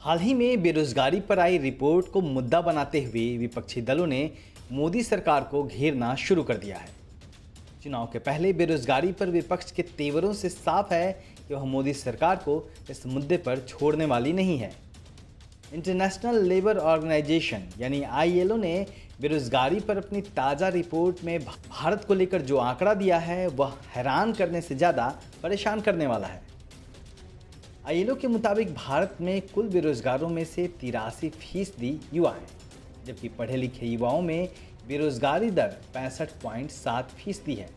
हाल ही में बेरोजगारी पर आई रिपोर्ट को मुद्दा बनाते हुए विपक्षी दलों ने मोदी सरकार को घेरना शुरू कर दिया है। चुनाव के पहले बेरोजगारी पर विपक्ष के तेवरों से साफ है कि वह मोदी सरकार को इस मुद्दे पर छोड़ने वाली नहीं है। इंटरनेशनल लेबर ऑर्गेनाइजेशन यानी ILO ने बेरोजगारी पर अपनी ताज़ा रिपोर्ट में भारत को लेकर जो आंकड़ा दिया है वह हैरान करने से ज़्यादा परेशान करने वाला है। ILO के मुताबिक भारत में कुल बेरोजगारों में से 83% युवा हैं, जबकि पढ़े लिखे युवाओं में बेरोजगारी दर 65.7% है।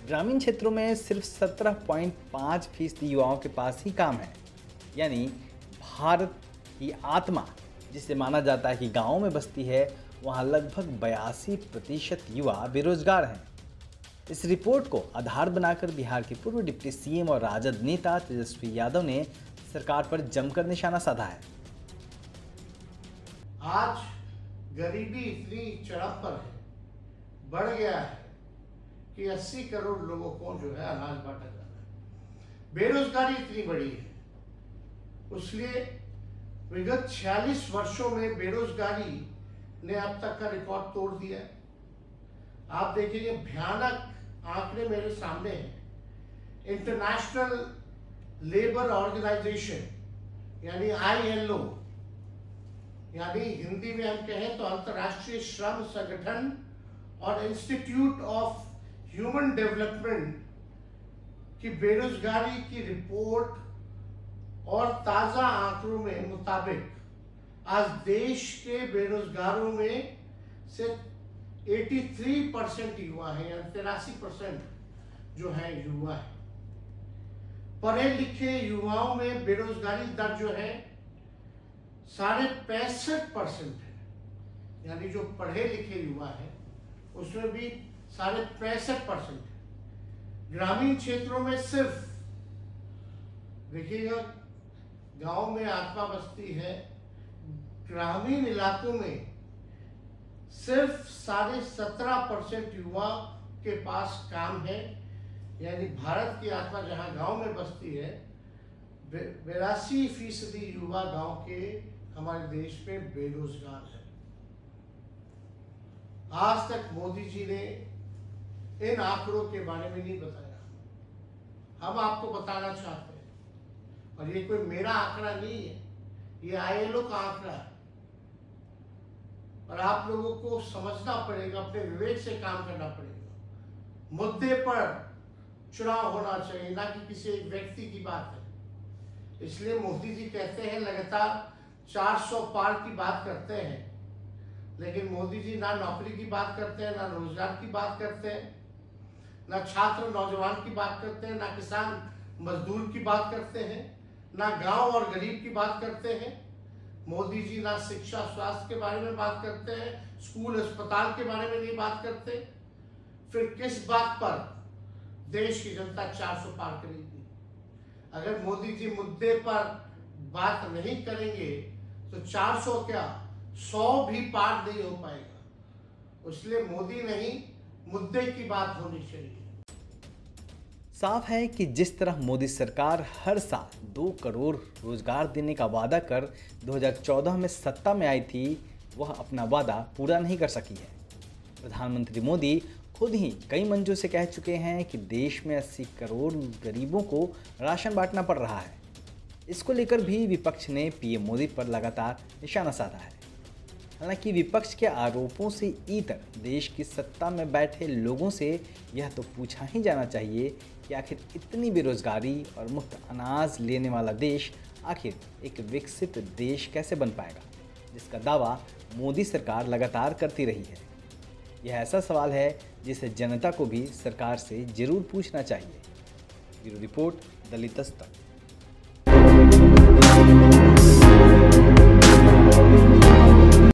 ग्रामीण क्षेत्रों में सिर्फ 17.5% युवाओं के पास ही काम है। यानी भारत की आत्मा जिसे माना जाता है कि गाँव में बसती है, वहाँ लगभग 82% युवा बेरोजगार हैं। इस रिपोर्ट को आधार बनाकर बिहार के पूर्व डिप्टी CM और राजद नेता तेजस्वी यादव ने सरकार पर जमकर निशाना साधा है। आज गरीबी इतनी चरम पर है, बढ़ गया है कि 80 करोड़ लोगों को जो है अनाज बांटा जा रहा है। बेरोजगारी इतनी बड़ी है, इसलिए विगत 46 वर्षों में बेरोजगारी ने अब तक का रिकॉर्ड तोड़ दिया है। आप देखेंगे भयानक आंकड़े मेरे सामने हैं। इंटरनेशनल लेबर ऑर्गेनाइजेशन यानी ILO, यानी हिंदी में हम कहें तो अंतर्राष्ट्रीय श्रम संगठन और इंस्टीट्यूट ऑफ ह्यूमन डेवलपमेंट की बेरोजगारी की रिपोर्ट और ताजा आंकड़ों में मुताबिक आज देश के बेरोजगारों में से 83% युवा है, यानी 83% जो है युवा है। पढ़े लिखे युवाओं में बेरोजगारी दर जो है 65.5% है, यानी जो पढ़े लिखे युवा है उसमें भी 65.5% है। ग्रामीण क्षेत्रों में सिर्फ देखिएगा, गांव में आत्मा बसती है, ग्रामीण इलाकों में सिर्फ 17.5% युवा के पास काम है। यानी भारत की आत्मा जहां गांव में बसती है, 82% युवा गांव के हमारे देश में बेरोजगार है। आज तक मोदी जी ने इन आंकड़ों के बारे में नहीं बताया। हम आपको बताना चाहते हैं, और ये कोई मेरा आंकड़ा नहीं है, ये ILO का आंकड़ा है। और आप लोगों को समझना पड़ेगा, अपने विवेक से काम करना पड़ेगा। मुद्दे पर चुनाव होना चाहिए, ना कि किसी एक व्यक्ति की बात है। इसलिए मोदी जी कहते हैं लगातार 400 पार की बात करते हैं, लेकिन मोदी जी ना नौकरी की बात करते हैं, ना रोजगार की बात करते हैं, ना छात्र नौजवान की बात करते हैं, ना किसान मजदूर की बात करते हैं, ना गांव और गरीब की बात करते हैं। मोदी जी ना शिक्षा स्वास्थ्य के बारे में बात करते हैं, स्कूल अस्पताल के बारे में नहीं बात करते। फिर किस बात पर देश की जनता 400 पार करेगी? अगर मोदी जी मुद्दे पर बात नहीं करेंगे तो 400 क्या 100 भी पार नहीं हो पाएगा। इसलिए मोदी नहीं, मुद्दे की बात होनी चाहिए। साफ है कि जिस तरह मोदी सरकार हर साल 2 करोड़ रोजगार देने का वादा कर 2014 में सत्ता में आई थी, वह अपना वादा पूरा नहीं कर सकी है। प्रधानमंत्री मोदी खुद ही कई मंचों से कह चुके हैं कि देश में 80 करोड़ गरीबों को राशन बांटना पड़ रहा है। इसको लेकर भी विपक्ष ने PM मोदी पर लगातार निशाना साधा है। हालांकि विपक्ष के आरोपों से इतर देश की सत्ता में बैठे लोगों से यह तो पूछा ही जाना चाहिए कि आखिर इतनी बेरोजगारी और मुफ्त अनाज लेने वाला देश आखिर एक विकसित देश कैसे बन पाएगा, जिसका दावा मोदी सरकार लगातार करती रही है। यह ऐसा सवाल है जिसे जनता को भी सरकार से जरूर पूछना चाहिए। ब्यूरो रिपोर्ट, दलित दस्तक।